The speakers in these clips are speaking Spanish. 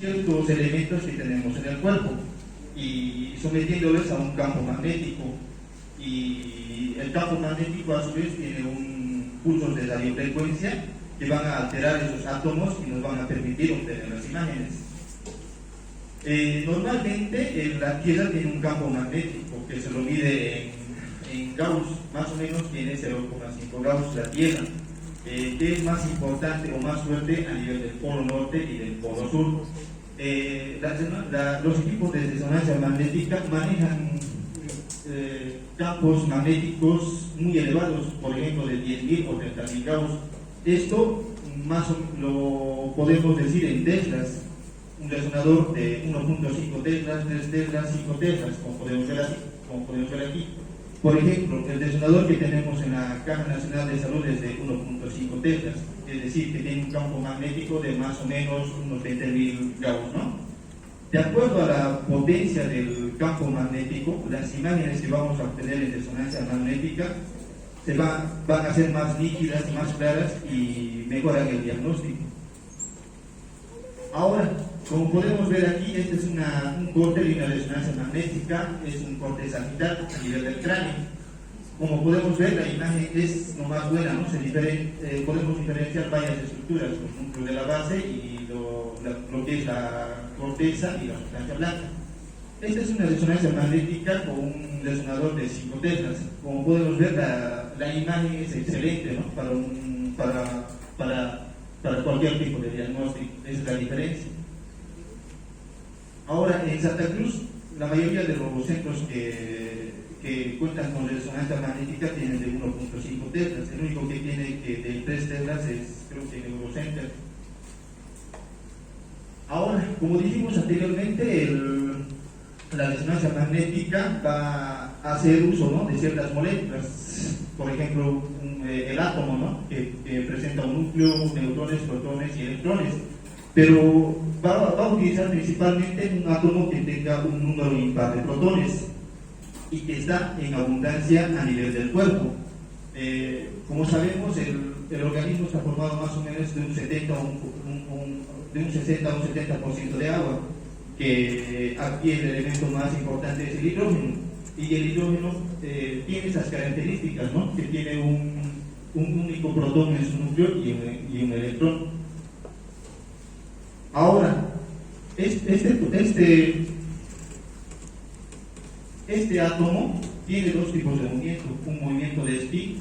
ciertos elementos que tenemos en el cuerpo y sometiéndoles a un campo magnético, y el campo magnético a su vez tiene un pulsos de radiofrecuencia que van a alterar esos átomos y nos van a permitir obtener las imágenes. Normalmente la Tierra tiene un campo magnético que se lo mide en Gauss, más o menos tiene 0,5 Gauss la Tierra, que es más importante o más fuerte a nivel del polo norte y del polo sur. Los equipos de resonancia magnética manejan campos magnéticos muy elevados, por ejemplo de 10.000 o 30.000 Gauss. Esto más lo podemos decir en teslas, un resonador de 1.5 teslas, 3 teslas, 5 teslas, como podemos ver aquí. Por ejemplo, el resonador que tenemos en la Caja Nacional de Salud es de 1.5 teslas, es decir, que tiene un campo magnético de más o menos unos 20.000 Gauss, ¿no? De acuerdo a la potencia del campo magnético, las imágenes que vamos a obtener en resonancia magnética van a ser más nítidas, más claras y mejoran el diagnóstico. Ahora, como podemos ver aquí, este es un corte de una resonancia magnética, es un corte sagital a nivel del cráneo. Como podemos ver, la imagen es lo más buena, ¿no? Podemos diferenciar varias estructuras, los núcleos de la base y lo que es la corteza y la sustancia blanca. Esta es una resonancia magnética con un resonador de 5 teslas. Como podemos ver, la imagen es excelente, ¿no? Para cualquier tipo de diagnóstico. Esa es la diferencia. Ahora, en Santa Cruz, la mayoría de los centros que cuentan con resonancia magnética tienen de 1.5 teslas. El único que tiene de 3 teslas es, creo que, el Eurocenter. Ahora, como dijimos anteriormente, la resonancia magnética va a hacer uso, ¿no?, de ciertas moléculas. Por ejemplo, el átomo, ¿no?, que presenta un núcleo, neutrones, protones y electrones. Pero va a utilizar principalmente un átomo que tenga un número impar de protones y que está en abundancia a nivel del cuerpo. Como sabemos, el organismo está formado más o menos de un 60 a un 70% de agua, que aquí el elemento más importante es el hidrógeno, y el hidrógeno tiene esas características, ¿no?, que tiene un único protón en su núcleo y un electrón. Ahora, este átomo tiene dos tipos de movimiento, un movimiento de spin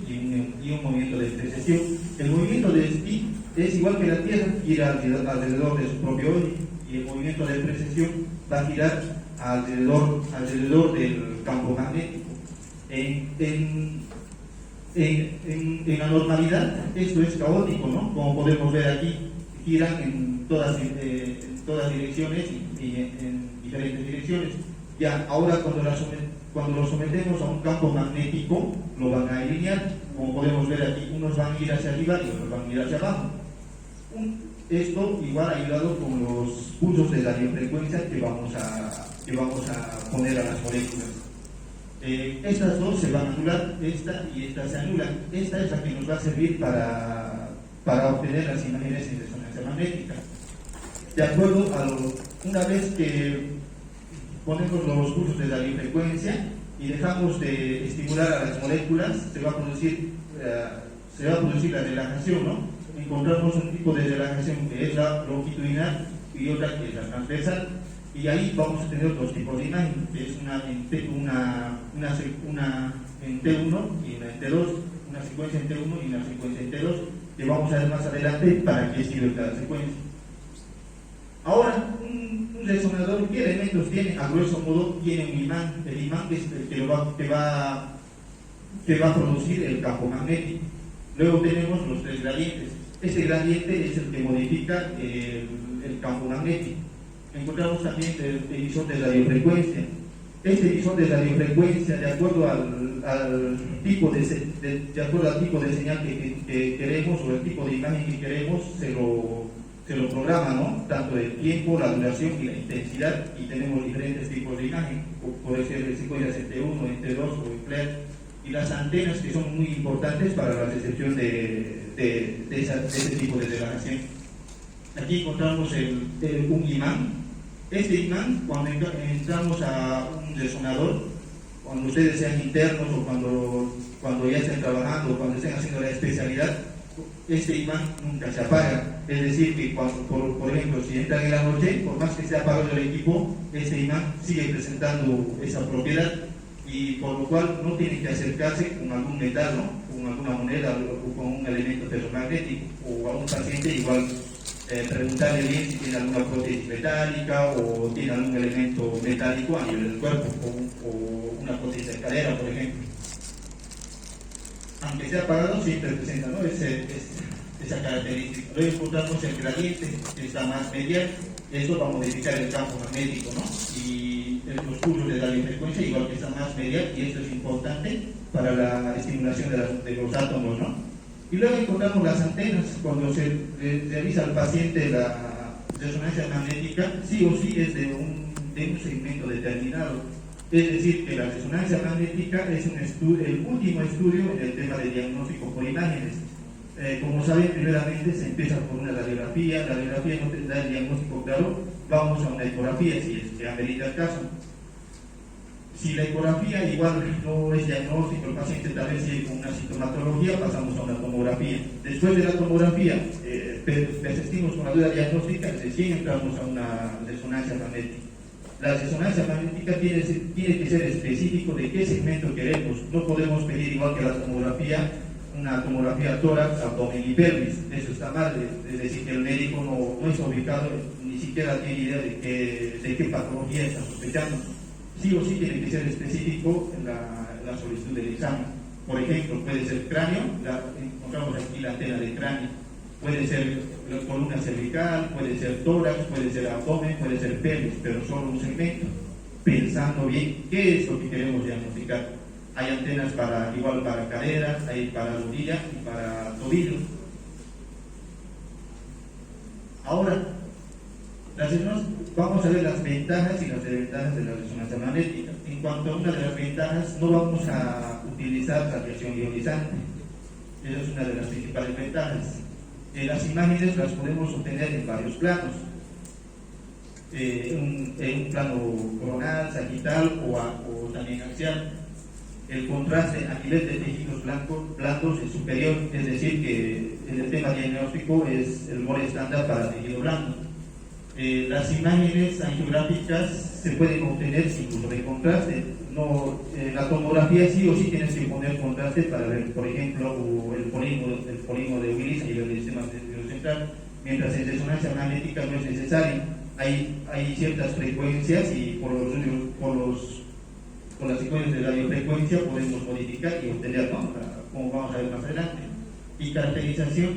y un movimiento de precesión. El movimiento de spin es igual que la Tierra, gira alrededor de su propio eje, y el movimiento de precesión va a girar alrededor del campo magnético. En la normalidad esto es caótico, ¿no? Como podemos ver aquí, giran en todas direcciones y en diferentes direcciones. Ya, ahora cuando lo sometemos a un campo magnético, lo van a alinear. Como podemos ver aquí, unos van a ir hacia arriba y otros van a ir hacia abajo. Esto igual ayudado con los pulsos de radiofrecuencia que vamos a poner a las moléculas. Estas dos se van a anular, esta y esta se anulan. Esta es la que nos va a servir para obtener las imágenes en resonancia magnética. De acuerdo una vez que ponemos los pulsos de radiofrecuencia y dejamos de estimular a las moléculas, se va a producir la relajación, ¿no? Encontramos un tipo de relajación que es la longitudinal y otra que es la transversal, y ahí vamos a tener dos tipos de imagen, que es una en T1 y una en T2, una secuencia en T1 y una secuencia en T2, que vamos a ver más adelante para qué sirve cada secuencia. Ahora, un resonador, ¿qué elementos tiene? A grueso modo tiene un imán, el imán que va a producir el campo magnético. Luego tenemos los tres gradientes. Este gradiente es el que modifica el campo magnético. Encontramos también el emisor de radiofrecuencia. Este emisor de radiofrecuencia, de acuerdo al tipo de señal que queremos, o el tipo de imagen que queremos, se lo programa, ¿no? Tanto el tiempo, la duración y la intensidad, y tenemos diferentes tipos de imagen. Puede ser de secuencias en T1, en T2 o en FLIR, y las antenas, que son muy importantes para la recepción de ese tipo de relajación. Aquí encontramos un imán. Este imán, cuando entramos a un resonador, cuando ustedes sean internos o cuando ya estén trabajando o cuando estén haciendo la especialidad, este imán nunca se apaga. Es decir, que por ejemplo, si entran en la noche, por más que esté apagado el equipo, este imán sigue presentando esa propiedad, y por lo cual no tienen que acercarse con algún metal, ¿no? Con alguna moneda o con un elemento ferromagnético, o a un paciente igual preguntarle bien si tiene alguna prótesis metálica o tiene algún elemento metálico a nivel del cuerpo, o una prótesis de cadera, por ejemplo. Aunque sea apagado, siempre presenta, ¿no? esa característica. Luego encontramos el gradiente, que está más medial. Eso va a modificar el campo magnético, ¿no? Y los pulsos de radiofrecuencia igual que está más medial, y esto es importante para la estimulación de los átomos, ¿no? Y luego encontramos las antenas. Cuando se realiza al paciente la resonancia magnética, sí o sí es de un segmento determinado. Es decir, que la resonancia magnética es el último estudio en el tema de diagnóstico por imágenes. Como saben, primeramente se empieza por una radiografía. La radiografía no te da el diagnóstico claro, vamos a una ecografía si se amerita el caso. Si la ecografía igual no es diagnóstico, el paciente tal vez sigue con una sintomatología, pasamos a una tomografía. Después de la tomografía, persistimos con la duda diagnóstica, recién entramos a una resonancia magnética. La resonancia magnética tiene que ser específico de qué segmento queremos. No podemos pedir igual que la tomografía, una tomografía tórax, abdomen y pelvis. Eso está mal, es decir, que el médico no es ubicado, ni siquiera tiene idea de qué patología está sospechando. Sí o sí tiene que ser específico en la solicitud del examen. Por ejemplo, puede ser cráneo, encontramos aquí la antena del cráneo, puede ser columna cervical, puede ser tórax, puede ser abdomen, puede ser pelvis, pero solo un segmento, pensando bien qué es lo que queremos diagnosticar. Hay antenas igual para cadera, hay para rodilla y para tobillo. Ahora, vamos a ver las ventajas y las desventajas de la resonancia magnética. En cuanto a una de las ventajas, no vamos a utilizar radiación ionizante. Esa es una de las principales ventajas. Las imágenes las podemos obtener en varios planos. En un plano coronal, sagital o también axial. El contraste a nivel de tejidos blandos es superior, es decir, que en el tema diagnóstico es el molde estándar para tejido blando. Las imágenes angiográficas se pueden obtener sin uso de contraste. La tomografía sí o sí tienes que poner contraste para ver, por ejemplo, el polígono de Willis a nivel del sistema nervioso central, mientras en resonancia magnética no es necesario. Hay ciertas frecuencias y por las secuencias de radiofrecuencia podemos modificar y obtener, ¿no? Como vamos a ver más adelante. Y caracterización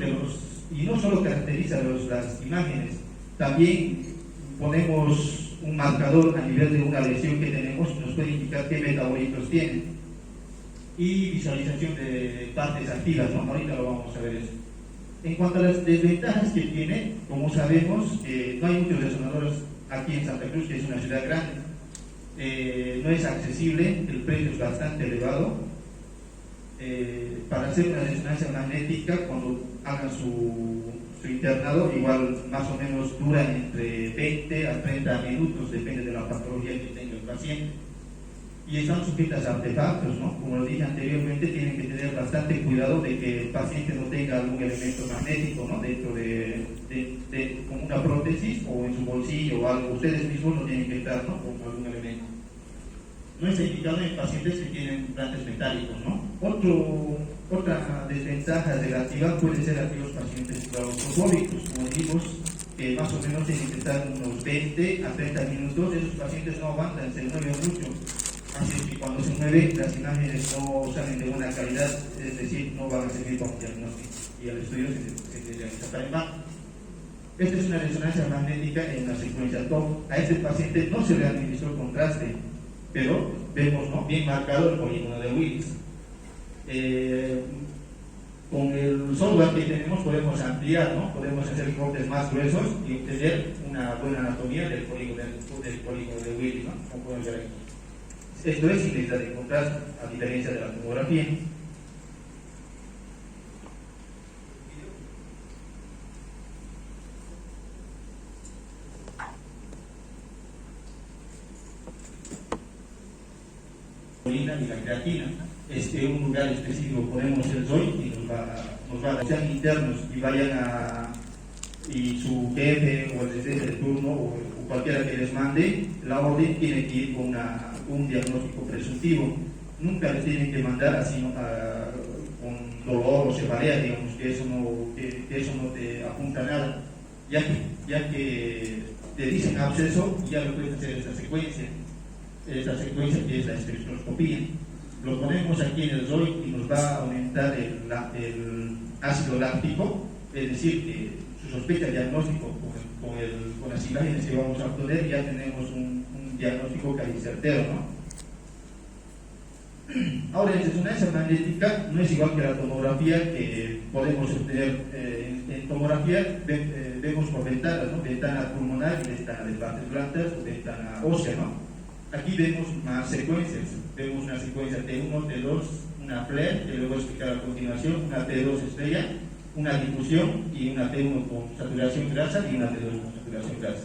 y no solo caracteriza las imágenes, también ponemos un marcador a nivel de una lesión que tenemos, nos puede indicar qué metabolitos tiene. Y visualización de partes activas, ¿no? Ahorita lo vamos a ver eso. En cuanto a las desventajas que tiene, como sabemos, no hay muchos resonadores aquí en Santa Cruz, que es una ciudad grande. No es accesible, el precio es bastante elevado. Para hacer una resonancia magnética, cuando hagan su internado, igual más o menos dura entre 20 a 30 minutos, depende de la patología que tenga el paciente. Y están sujetas a artefactos, ¿no? Como lo dije anteriormente, tienen que tener bastante cuidado de que el paciente no tenga algún elemento magnético, ¿no? Dentro como una prótesis o en su bolsillo o algo. Ustedes mismos no tienen que estar, ¿no? Con algún elemento. No está indicado en pacientes que tienen implantes metálicos, ¿no? Otra desventaja relativa puede ser aquellos pacientes claustrofóbicos, como dijimos, que más o menos tienen que estar unos 20 a 30 minutos. Esos pacientes no aguantan, se mueven mucho. Así es que cuando se mueven, las imágenes no salen de buena calidad, es decir, no van a servir como diagnóstico. Y el estudio se realiza en vano. Esta es una resonancia magnética en la secuencia TOP. A este paciente no se le administró contraste, pero vemos, ¿no?, bien marcado el polígono de Willis. Con el software que tenemos podemos ampliar, ¿no? Podemos hacer cortes más gruesos y obtener una buena anatomía del polígono de Willis, ¿no? Como pueden ver aquí. Esto es sin necesidad de contraste, a diferencia de la tomografía. y la creatina. En un lugar específico ponemos el SOI y nos va a sean internos y vayan y su jefe o el jefe de turno o cualquiera que les mande la orden tiene que ir con un diagnóstico presuntivo. Nunca les tienen que mandar así con dolor o cefalea, digamos, que eso no te apunta a nada, ya que te dicen absceso y ya lo puedes hacer esa secuencia que es la espectroscopía. Lo ponemos aquí en el SOI y nos va a aumentar el ácido láctico, es decir, que su sospecha diagnóstico con las imágenes que vamos a obtener ya tenemos un diagnóstico casi certero, ¿no? Ahora, en resonancia magnética no es igual que la tomografía que podemos obtener. En tomografía vemos por ventanas, ¿no? Ventana pulmonar y ventana de partes blandas o ventana ósea, ¿no? Aquí vemos más secuencias. Vemos una secuencia T1, T2, una FLAIR, que luego explicar a continuación, una T2 estrella, una difusión y una T1 con saturación grasa y una T2 con saturación grasa.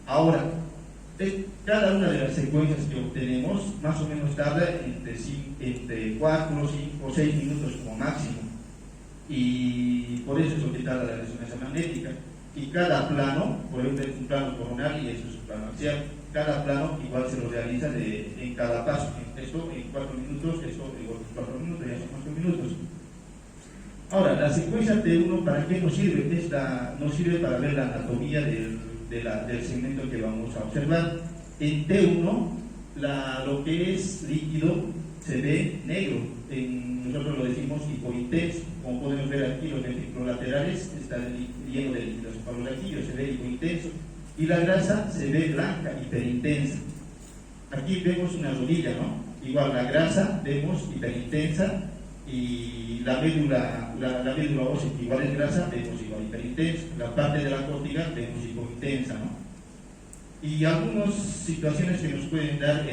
Ahora, cada una de las secuencias que obtenemos más o menos tarda entre 4, 5, 6 minutos como máximo, y por eso es lo que tarda la resonancia magnética. Y cada plano, por ejemplo, es un plano coronal y eso es un plano axial, cada plano igual se lo realiza en cada paso. Esto en 4 minutos, esto en 4 minutos, ya son 4 minutos. Ahora, la secuencia T1, ¿para qué nos sirve? Nos sirve para ver la anatomía del segmento que vamos a observar. En T1, lo que es líquido se ve negro, nosotros lo decimos hipointenso. Como podemos ver aquí, los ventrículos laterales están llenos de líquido cefalorraquídeo, se ve hipointenso, y la grasa se ve blanca, hiperintensa. Aquí vemos una rodilla, ¿no? Igual la grasa vemos hiperintensa, y la médula ósea, que igual es grasa, vemos igual hiperintensa. La parte de la córtega vemos hipointensa, ¿no? Y algunas situaciones que nos pueden dar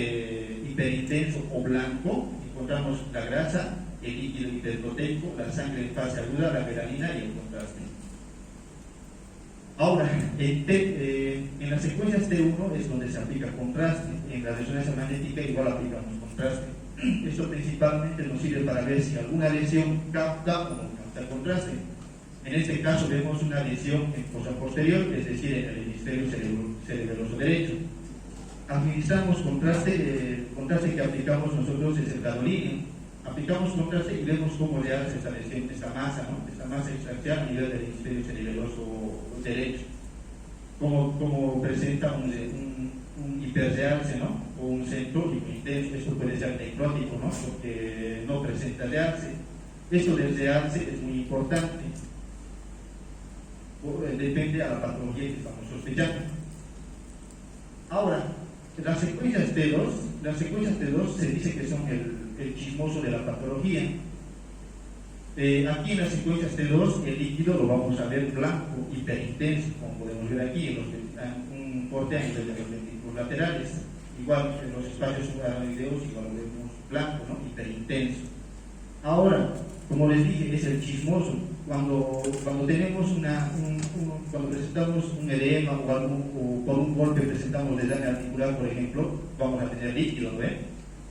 hiperintenso o blanco, encontramos la grasa, el líquido hiperproteico, la sangre en fase aguda, la melanina y el contraste. Ahora, en las secuencias T1 es donde se aplica contraste. En la resonancia magnética igual aplicamos contraste. Esto principalmente nos sirve para ver si alguna lesión capta o no capta contraste. En este caso vemos una lesión en fosa posterior, es decir, en el hemisferio cerebeloso derecho. Administramos contraste, contraste que aplicamos nosotros es el gadolíneo. Aplicamos contraste y vemos cómo le hace esta lesión, esta masa, ¿no? Esta masa extracial a nivel del hemisferio cerebeloso derecho. Como presenta un hiperrealce, ¿no? O un centro hipointenso. Esto puede ser necrótico, ¿no? Porque no presenta realce. Esto del realce es muy importante. Depende a la patología que estamos sospechando. Ahora, las secuencias T2 se dice que son el chismoso de la patología. Aquí en las secuencias T2 el líquido lo vamos a ver blanco, hiperintenso, como podemos ver aquí en un corte a nivel de los ventrículos laterales. Igual en los espacios subaracnoideos igual lo vemos blanco, ¿no? Hiperintenso. Ahora, como les dije, es el chismoso. Cuando tenemos cuando presentamos un edema o por un golpe presentamos desgarre articular, por ejemplo, vamos a tener líquido, ¿ve?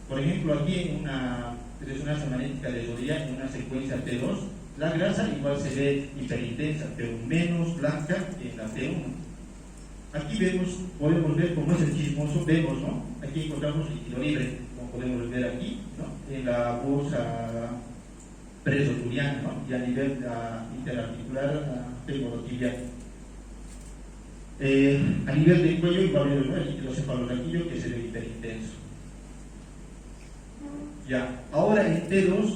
Por ejemplo, aquí en una resonancia magnética de rodilla, en una secuencia T2, la grasa igual se ve hiperintensa, pero menos blanca que en la T1. Aquí podemos ver cómo es el chismoso, vemos, ¿no? Aquí encontramos líquido libre, como podemos ver aquí, ¿no? En la bolsa presoturiana, ¿no? Y a nivel interarticular femorotibial. A nivel del cuello igual vemos, ¿no? El líquido cefalorraquídeo que se ve hiperintenso. Ya, ahora en T2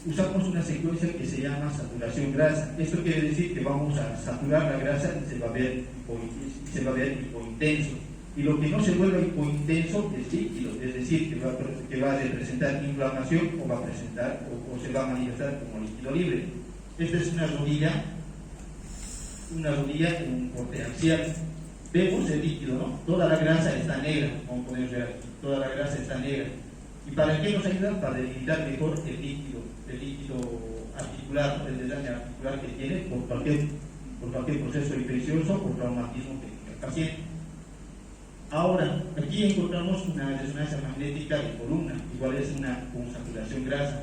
usamos una secuencia que se llama saturación grasa. Esto quiere decir que vamos a saturar la grasa y se va a ver hipointenso. Y lo que no se vuelve hipointenso es líquido, es decir, que va a representar inflamación o va a presentar o se va a manifestar como líquido libre. Esta es una rodilla en un corte axial. Vemos el líquido, ¿no? Toda la grasa está negra, como podemos ver aquí, toda la grasa está negra. ¿Y para qué nos ayuda? Para delimitar mejor el líquido articular, el desgaste articular que tiene por cualquier proceso infeccioso o traumatismo que tenga el paciente. Ahora, aquí encontramos una resonancia magnética de columna, igual es una con saturación grasa.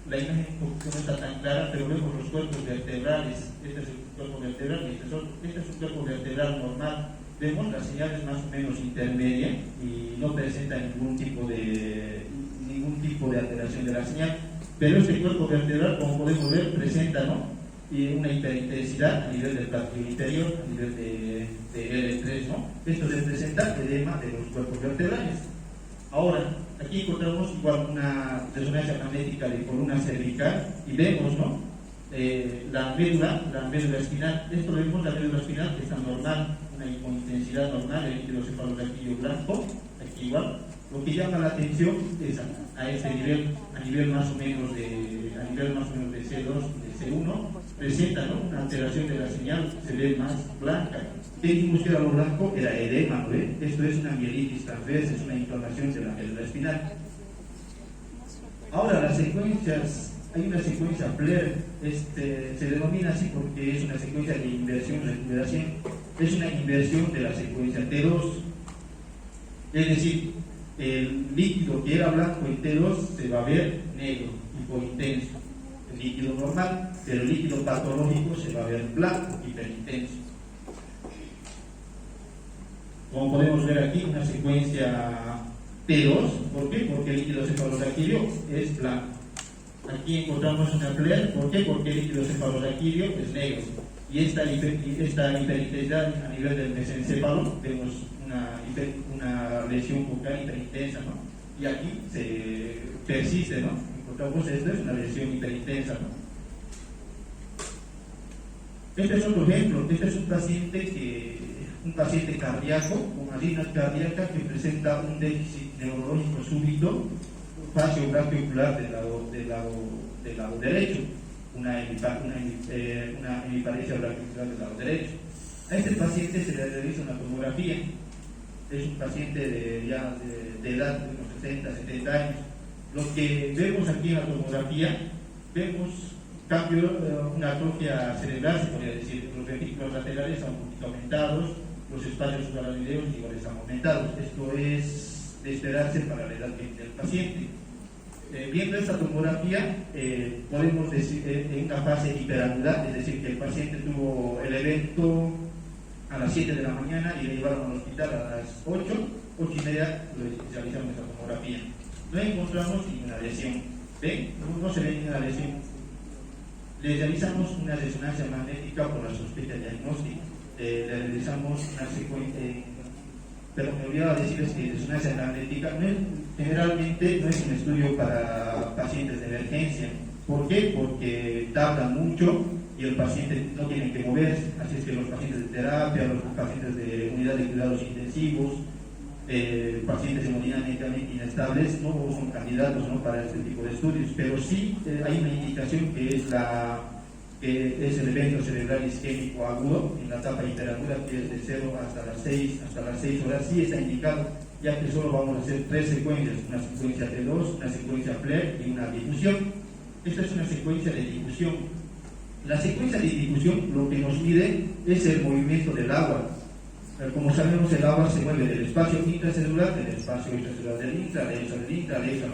La imagen no está tan clara, pero vemos los cuerpos vertebrales. Este es el cuerpo vertebral y este es otro. Este es un cuerpo vertebral normal. Vemos las señales más o menos intermedia y no presenta ningún tipo de alteración de la señal. Pero este cuerpo vertebral, como podemos ver, presenta, ¿no?, y una hiperintensidad a nivel del platillo interior, a nivel de L3, ¿no? Esto representa edema de los cuerpos vertebrales. Ahora, aquí encontramos igual una resonancia magnética de columna cervical y vemos, ¿no?, la médula espinal. Esto vemos la médula espinal que está normal, una hipointensidad normal, el líquido cefalorraquídeo blanco, aquí igual. Lo que llama la atención es a este nivel, a nivel más o menos de C2, de C1, presenta, ¿no?, una alteración de la señal, se ve más blanca. ¿Qué dijimos que era lo blanco? Era edema, ¿no? Esto es una mielitis transversa, es una inflamación de la médula espinal. Ahora, las secuencias, hay una secuencia Blair, se denomina así porque es una secuencia de inversión-recuperación, es una inversión de la secuencia T2, es decir, el líquido que era blanco en T2 se va a ver negro, hiperintenso, el líquido normal, pero el líquido patológico se va a ver blanco, hiperintenso. Como podemos ver aquí, una secuencia T2, ¿por qué? Porque el líquido cefalorraquídeo es blanco. Aquí encontramos una Blair, ¿por qué? Porque el líquido cefalorraquídeo es negro. Y esta hiperintensidad a nivel del mesencéfalo, vemos una lesión focal hiperintensa, ¿no? Y aquí se persiste, ¿no? Encontramos esto es una lesión hiperintensa, ¿no? Este es otro ejemplo. Este es un paciente cardíaco con arritmias cardíacas que presenta un déficit neurológico súbito facio brachiocular del lado derecho, una hemiparesia brachiocular del lado derecho. A este paciente se le realiza una tomografía. Es un paciente de edad de unos 60, 70 años. Lo que vemos aquí en la tomografía, vemos una atrofia cerebral, se podría decir. Los ventrículos laterales están un poquito aumentados, los espacios subaracnoideos igual están aumentados. Esto es de esperarse para la edad del paciente. Viendo esta tomografía, podemos decir en una fase hiperanular, es decir, que el paciente tuvo el evento a las 7 de la mañana y le llevaron al hospital a las 8:30, realizamos esta tomografía. No encontramos ninguna lesión. ¿Ven? No se ve ninguna lesión. Le realizamos una resonancia magnética por la sospecha diagnóstica. Le realizamos una secuencia, pero me olvidaba decirles que resonancia magnética generalmente no es un estudio para pacientes de emergencia. ¿Por qué? Porque tardan mucho y el paciente no tiene que moverse, así es que los pacientes de terapia, los pacientes de unidad de cuidados intensivos, pacientes hemodinámicamente inestables no son candidatos, ¿no?, para este tipo de estudios, pero sí hay una indicación que es el evento cerebral isquémico agudo en la etapa hiperaguda, que es de 0 hasta las 6 horas, sí está indicado, ya que solo vamos a hacer 3 secuencias, una secuencia T2, una secuencia Blair y una difusión. Esta es una secuencia de difusión. La secuencia de difusión lo que nos mide es el movimiento del agua. Como sabemos, el agua se mueve del espacio intracelular, del espacio intracelular del intra, de extra,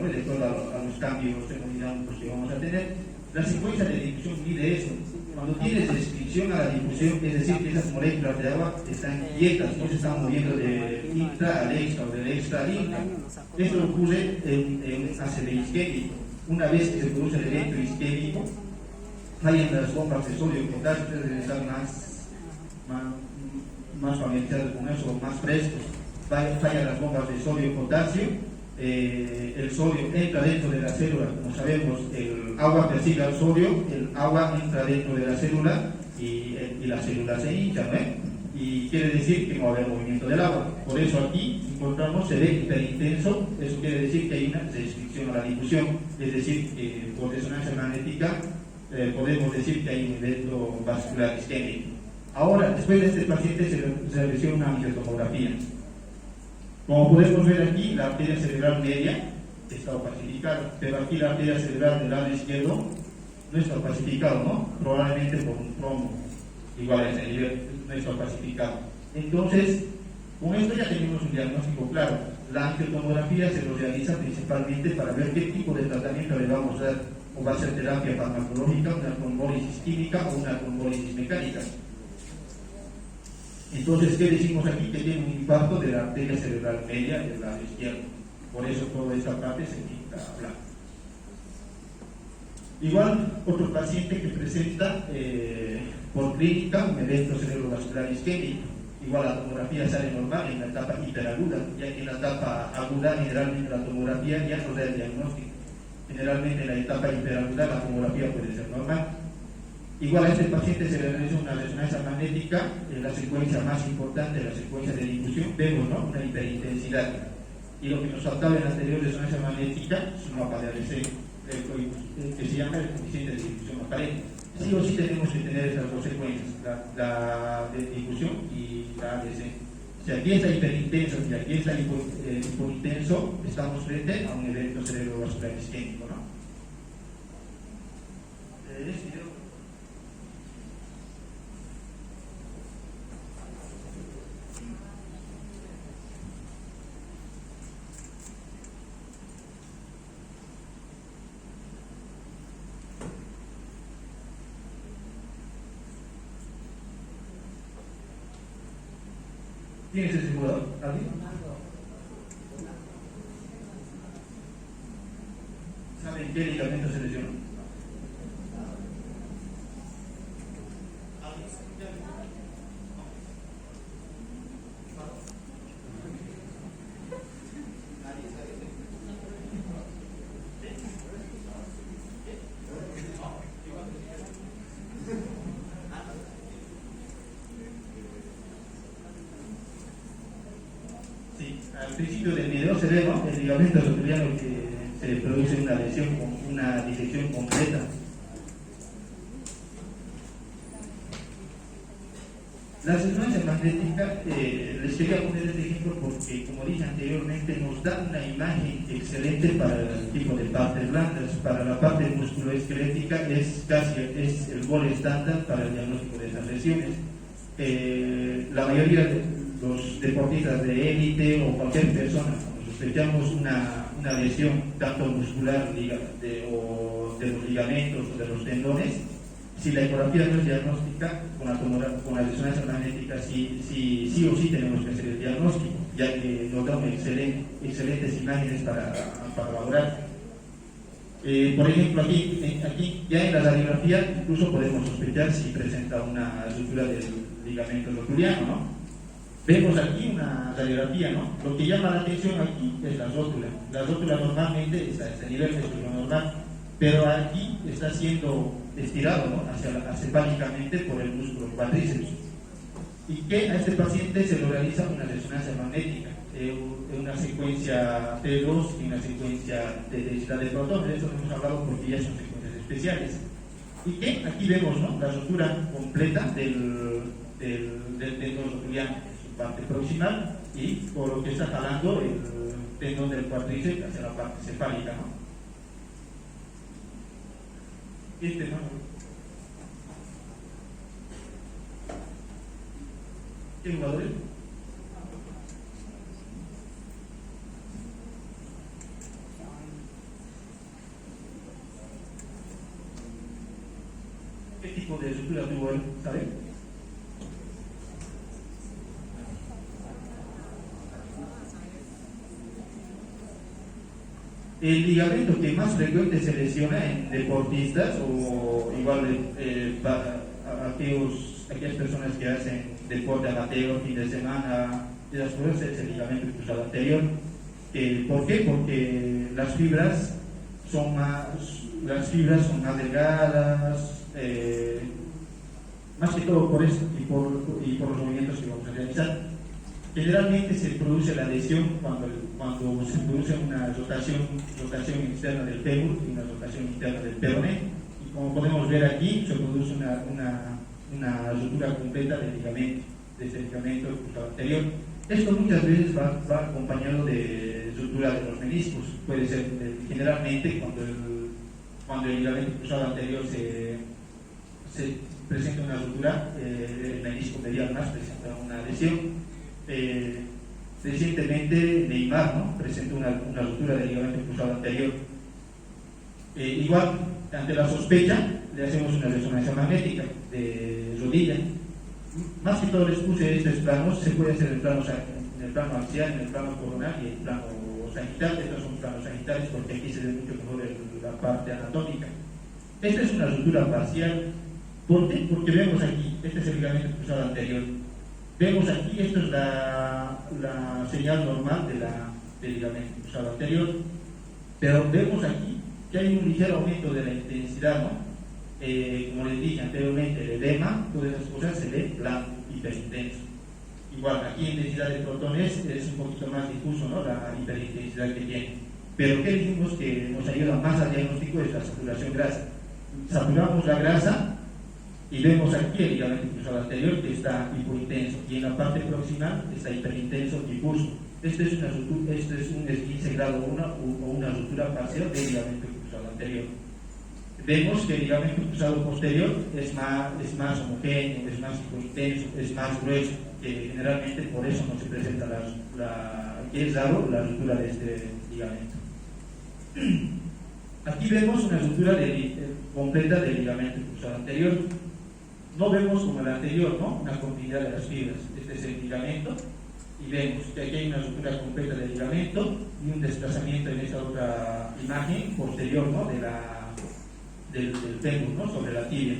¿no?, y de acuerdo a los cambios termodinámicos que vamos a tener. La secuencia de difusión mide eso. Cuando tienes restricción a la difusión, es decir, que esas moléculas de agua están quietas, no se están moviendo del intra al extra o del extra al intra. Esto ocurre en un ACV isquémico. Una vez que se produce el evento isquémico, fallan las bombas de sodio y potasio. Ustedes están más familiarizados con eso, más frescos. Fallan las bombas de sodio y potasio. El sodio entra dentro de la célula, como sabemos, el agua persigue al sodio, el agua entra dentro de la célula y la célula se hincha, ¿no? Y quiere decir que no va a haber movimiento del agua. Por eso aquí encontramos, se ve hiperintenso, eso quiere decir que hay una restricción a la difusión, es decir, que por resonancia magnética podemos decir que hay un evento vascular isquémico. Ahora, después de este paciente se realizó una angiotomografía. Como podemos ver aquí, la arteria cerebral media está opacificada, pero aquí la arteria cerebral del lado izquierdo no está opacificada, ¿no? Probablemente por un trombo, igual a ese nivel, no está opacificado. Entonces, Con esto ya tenemos un diagnóstico claro. La angiotomografía se lo realiza principalmente para ver qué tipo de tratamiento le vamos a dar, o va a ser terapia farmacológica, una trombólisis química o una trombólisis mecánica. Entonces, ¿qué decimos aquí? Que tiene un impacto de la arteria cerebral media del lado izquierdo. Por eso toda esta parte se necesita hablar. Igual, otro paciente que presenta por clínica un evento cerebrovascular isquémico. Igual la tomografía sale normal en la etapa hiperaguda, ya que en la etapa aguda generalmente la tomografía ya no da el diagnóstico. Generalmente en la etapa hiperaguda la tomografía puede ser normal. Igual a este paciente se le realiza una resonancia magnética, en la secuencia más importante, la secuencia de difusión, vemos, ¿no?, una hiperintensidad. Y lo que nos faltaba en la anterior resonancia magnética es un mapa de ADC, que se llama el coeficiente de difusión aparente. Sí o sí tenemos que tener esas dos secuencias, la de difusión y la ADC. Si aquí está hiperintenso y aquí está hipointenso, estamos frente a un evento cerebrovascular isquémico, ¿no? ¿Quién es ese jugador? ¿Alguien? ¿Saben qué ligamento se lesionó? Al principio del video se ve, ¿no?, el ligamento rotuliano que se produce una lesión con una disección completa. La resonancia magnética, les quería poner este ejemplo porque, como dije anteriormente, nos da una imagen excelente para el tipo de partes blandas. Para la parte musculoesquelética es el gol estándar para el diagnóstico de esas lesiones. La mayoría de los deportistas de élite o cualquier persona, cuando sospechamos una lesión tanto muscular o de los ligamentos o de los tendones, si la ecografía no es diagnóstica, con la resonancia magnética sí o sí tenemos que hacer el diagnóstico, ya que nos da excelentes imágenes para valorar. Por ejemplo, aquí ya en la radiografía incluso podemos sospechar si presenta una ruptura del ligamento rotuliano, ¿no? Vemos aquí una radiografía, ¿no? Lo que llama la atención aquí es la rótula. La rótula normalmente está a este nivel, esto es lo normal, pero aquí está siendo estirado, ¿no?, acefálicamente por el músculo cuádriceps. Y que a este paciente se le realiza una resonancia magnética, una secuencia T2 y una secuencia de densidad de protones. De eso hemos hablado porque ya son secuencias especiales. Y que aquí vemos, ¿no?, la rotura completa del tendón rotuliano, parte proximal, y por lo que está jalando el tendón del cuádriceps hacia la parte cefálica, ¿no? ¿No? ¿Qué jugadores? ¿Qué tipo de estructura tuvo él? ¿Sabe? El ligamento que más frecuente se lesiona en deportistas o igual aquellas personas que hacen deporte amateur, fin de semana, y las cosas, es el ligamento cruzado anterior. ¿Por qué? Porque las fibras son más delgadas, más que todo por eso y por los movimientos que vamos a realizar. Generalmente se produce la lesión cuando se produce una rotación externa del fémur y una rotación interna del peroné, y como podemos ver aquí se produce una rotura completa del ligamento, de este ligamento cruzado anterior. Esto muchas veces va acompañado de rotura de los meniscos. Puede ser generalmente cuando el ligamento cruzado anterior se presenta una rotura, el menisco medial más presenta una lesión. Recientemente Neymar, ¿no?, presentó una ruptura del ligamento cruzado anterior. Igual, ante la sospecha, le hacemos una resonancia magnética de rodilla. Más que todo les puse estos planos, se puede hacer en el plano axial, en el plano coronal y en el plano sagital. Estos son planos sagitales porque aquí se ve mucho mejor la parte anatómica. Esta es una ruptura parcial. ¿Por qué? Porque vemos aquí, este es el ligamento cruzado anterior. Vemos aquí, esto es la señal normal del ligamento cruzado anterior. Pero vemos aquí que hay un ligero aumento de la intensidad, ¿no? Como les dije anteriormente, el edema, todas esas cosas se ve blanco, hiperintenso. Igual, aquí intensidad de protones es un poquito más difuso, ¿no?, la hiperintensidad que tiene. Pero ¿qué dijimos que nos ayuda más al diagnóstico? Es la saturación grasa. Saturamos la grasa y vemos aquí el ligamento cruzado anterior que está hipointenso y en la parte proximal está hiperintenso, difuso. Este es un esguince grado 1 o una ruptura parcial del ligamento cruzado anterior. Vemos que el ligamento cruzado posterior es más homogéneo, es más hipointenso, es más grueso, que generalmente por eso no se presenta que es raro la ruptura de este ligamento. Aquí vemos una ruptura completa del ligamento cruzado anterior. No vemos como el anterior, ¿no?, una continuidad de las fibras. Este es el ligamento y vemos que aquí hay una ruptura completa del ligamento y un desplazamiento en esta otra imagen posterior, ¿no?, del fémur, ¿no?, sobre la tibia.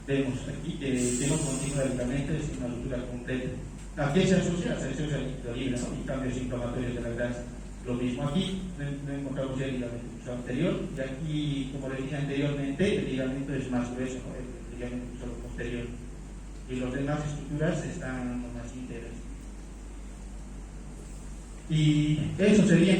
Vemos aquí que no continúa el ligamento, es una ruptura completa. ¿A qué se asocia? Se asocia al líquido libre, ¿no?, y cambios inflamatorios de la grasa. Lo mismo aquí, no encontramos ya el ligamento cruzado anterior, y aquí, como les dije anteriormente, el ligamento es más grueso, ¿no?, el ligamento cruzado posterior, y las demás estructuras están más íntegras. Y eso sería